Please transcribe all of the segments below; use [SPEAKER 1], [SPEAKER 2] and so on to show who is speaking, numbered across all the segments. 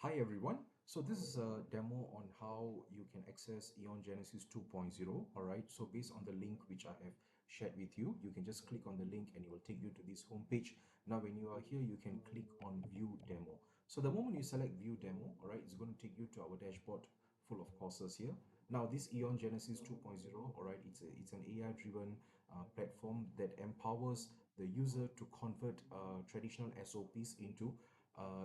[SPEAKER 1] Hi everyone. So this is a demo on how you can access EON Genesis 2.0. All right. So based on the link which I have shared with you, you can just click on the link and it will take you to this homepage. Now, when you are here, you can click on View Demo. So the moment you select View Demo, all right, it's going to take you to our dashboard full of courses here. Now, this EON Genesis 2.0, all right, it's an AI-driven platform that empowers the user to convert traditional SOPs into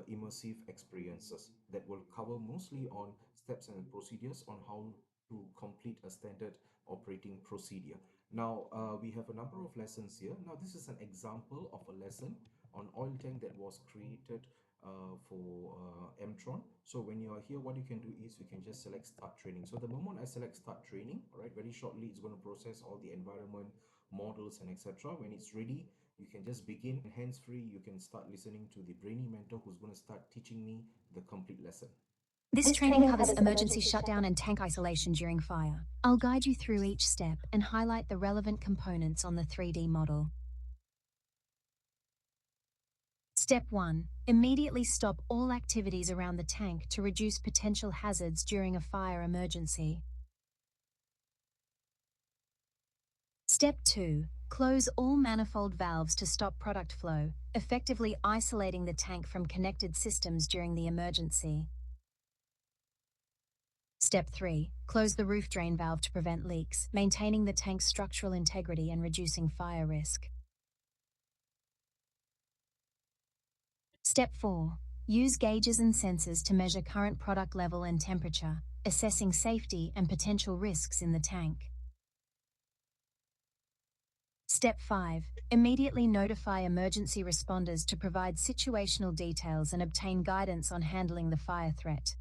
[SPEAKER 1] immersive experiences that will cover mostly on steps and procedures on how to complete a standard operating procedure. Now, we have a number of lessons here. Now, this is an example of a lesson on oil tank that was created for Mtron. So when you are here, what you can do is you can just select start training. So the moment I select start training, all right, very shortly, it's going to process all the environment models and etc. When it's ready, you can just begin hands free. You can start listening to the brainy mentor who's going to start teaching me the complete lesson.
[SPEAKER 2] This training covers emergency shutdown and tank isolation during fire. I'll guide you through each step and highlight the relevant components on the 3D model. Step 1. Immediately stop all activities around the tank to reduce potential hazards during a fire emergency. Step 2. Close all manifold valves to stop product flow, effectively isolating the tank from connected systems during the emergency. Step 3. Close the roof drain valve to prevent leaks, maintaining the tank's structural integrity and reducing fire risk. Step 4. Use gauges and sensors to measure current product level and temperature, assessing safety and potential risks in the tank. Step 5. Immediately notify emergency responders to provide situational details and obtain guidance on handling the fire threat.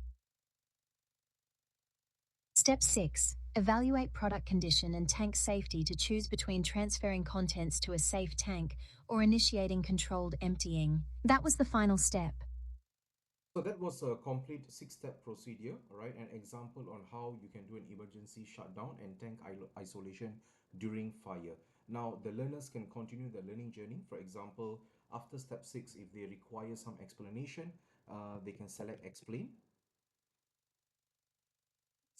[SPEAKER 2] Step 6. Evaluate product condition and tank safety to choose between transferring contents to a safe tank or initiating controlled emptying. That was the final step.
[SPEAKER 1] So that was a complete six-step procedure, all right, an example on how you can do an emergency shutdown and tank isolation during fire. Now, the learners can continue their learning journey. For example, after step 6, if they require some explanation, they can select explain.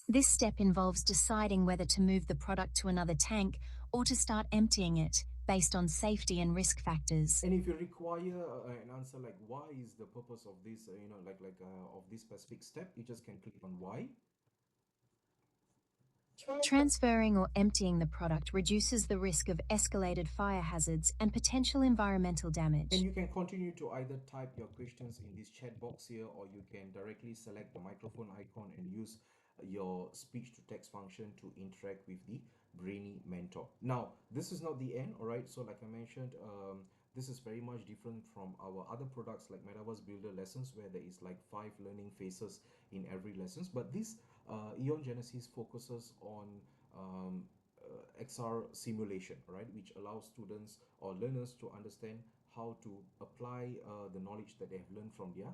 [SPEAKER 2] This step involves deciding whether to move the product to another tank or to start emptying it, based on safety and risk factors.
[SPEAKER 1] And if you require an answer like why is the purpose of this, of this specific step, you just can click on why.
[SPEAKER 2] Transferring or emptying the product reduces the risk of escalated fire hazards and potential environmental
[SPEAKER 1] And
[SPEAKER 2] damage.
[SPEAKER 1] you can continue to either type your questions in this chat box here, or you can directly select the microphone icon and use your speech to text function to interact with the brainy mentor. Now, this is not the end, all right? So like I mentioned, this is very much different from our other products like Metaverse Builder lessons, where there is like 5 learning phases in every lessons. But this EON Genesis focuses on XR simulation, right, which allows students or learners to understand how to apply the knowledge that they have learned from their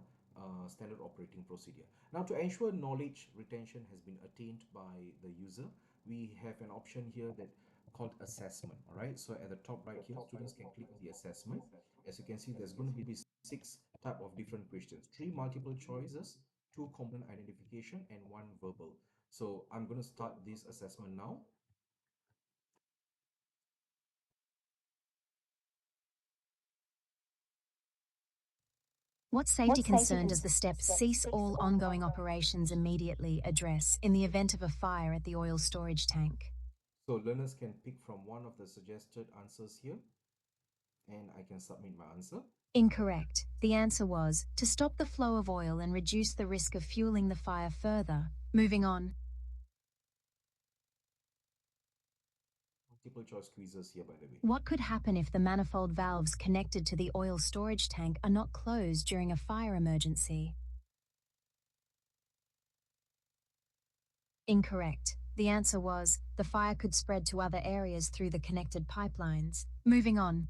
[SPEAKER 1] standard operating procedure. Now, to ensure knowledge retention has been attained by the user, we have an option here that called assessment. All right, so at the top right here, students can click the assessment. As you can see, there's going to be 6 type of different questions, 3 multiple choices, 2 component identification, and 1 verbal. So I'm going to start this assessment now.
[SPEAKER 2] What safety concern does the step cease all ongoing operations immediately address in the event of a fire at the oil storage tank?
[SPEAKER 1] So learners can pick from one of the suggested answers here, and I can submit my answer.
[SPEAKER 2] Incorrect. The answer was to stop the flow of oil and reduce the risk of fueling the fire further. Moving on.
[SPEAKER 1] Multiple choice quizzes here, by the way.
[SPEAKER 2] What could happen if the manifold valves connected to the oil storage tank are not closed during a fire emergency? Incorrect. The answer was the fire could spread to other areas through the connected pipelines. Moving on.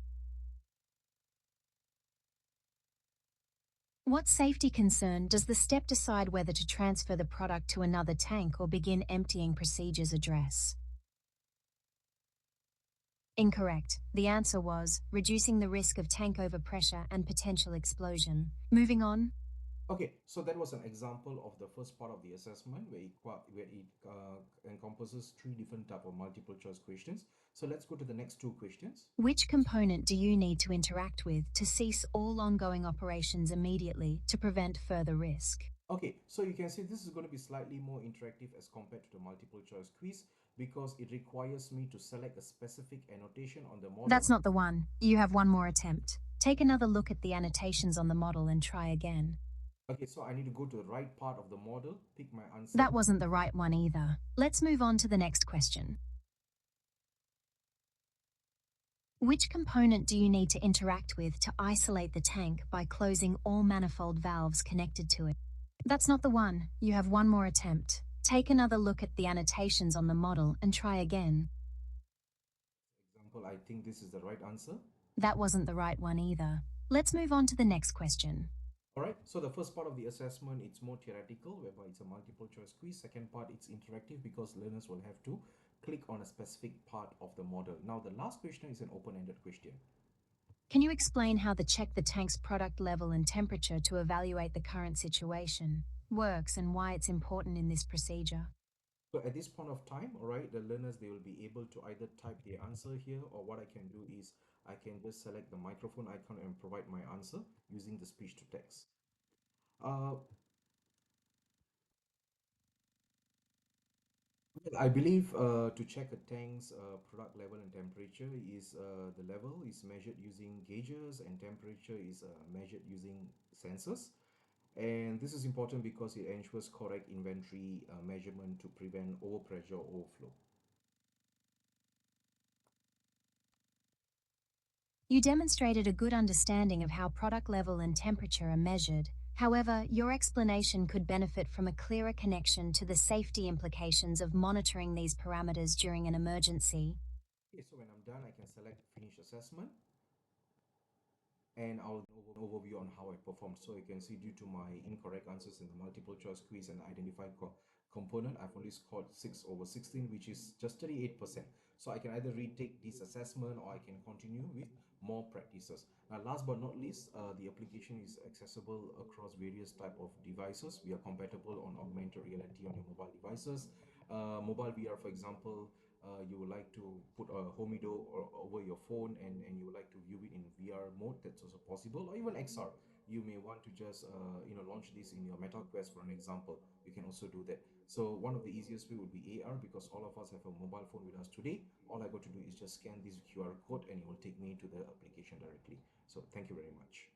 [SPEAKER 2] What safety concern does the step decide whether to transfer the product to another tank or begin emptying procedures address? Incorrect. The answer was reducing the risk of tank overpressure and potential explosion. Moving on.
[SPEAKER 1] Okay, so that was an example of the first part of the assessment where it encompasses three different type of multiple choice questions. So let's go to the next two questions.
[SPEAKER 2] Which component do you need to interact with to cease all ongoing operations immediately to prevent further risk?
[SPEAKER 1] Okay, so you can see this is going to be slightly more interactive as compared to the multiple choice quiz because it requires me to select a specific annotation on the model.
[SPEAKER 2] That's not the one. You have one more attempt. Take another look at the annotations on the model and try again.
[SPEAKER 1] Okay, so I need to go to the right part of the model, pick my answer.
[SPEAKER 2] That wasn't the right one either. Let's move on to the next question. Which component do you need to interact with to isolate the tank by closing all manifold valves connected to it? That's not the one. You have one more attempt. Take another look at the annotations on the model and try again.
[SPEAKER 1] Example, I think this is the right answer.
[SPEAKER 2] That wasn't the right one either. Let's move on to the next question.
[SPEAKER 1] All right, so the first part of the assessment, it's more theoretical, whereby it's a multiple choice quiz. Second part, it's interactive because learners will have to click on a specific part of the model. Now, the last question is an open-ended question.
[SPEAKER 2] Can you explain how the check the tank's product level and temperature to evaluate the current situation works and why it's important in this procedure?
[SPEAKER 1] So at this point of time, all right, the learners, they will be able to either type their answer here, or what I can do is I can just select the microphone icon and provide my answer using the speech to text. Uh, well, I believe to check a tank's product level and temperature is the level is measured using gauges and temperature is measured using sensors. And this is important because it ensures correct inventory measurement to prevent overpressure or overflow.
[SPEAKER 2] You demonstrated a good understanding of how product level and temperature are measured. However, your explanation could benefit from a clearer connection to the safety implications of monitoring these parameters during an emergency.
[SPEAKER 1] Okay, so when I'm done, I can select finish assessment, and I'll give an overview on how I performed. So you can see due to my incorrect answers in the multiple choice quiz and identified component, I've only scored 6 over 16, which is just 38%. So I can either retake this assessment or I can continue with more practices. Now, last but not least, the application is accessible across various type of devices. We are compatible on augmented reality on your mobile devices. Mobile VR, for example, you would like to put a Homido or over your phone, and you would like to view it in VR mode, that's also possible. Or even XR, you may want to just launch this in your Meta Quest, for an example. You can also do that. So one of the easiest way would be AR, because all of us have a mobile phone with us today. All I got to do is just scan this QR code and it will take me to the application directly. So thank you very much.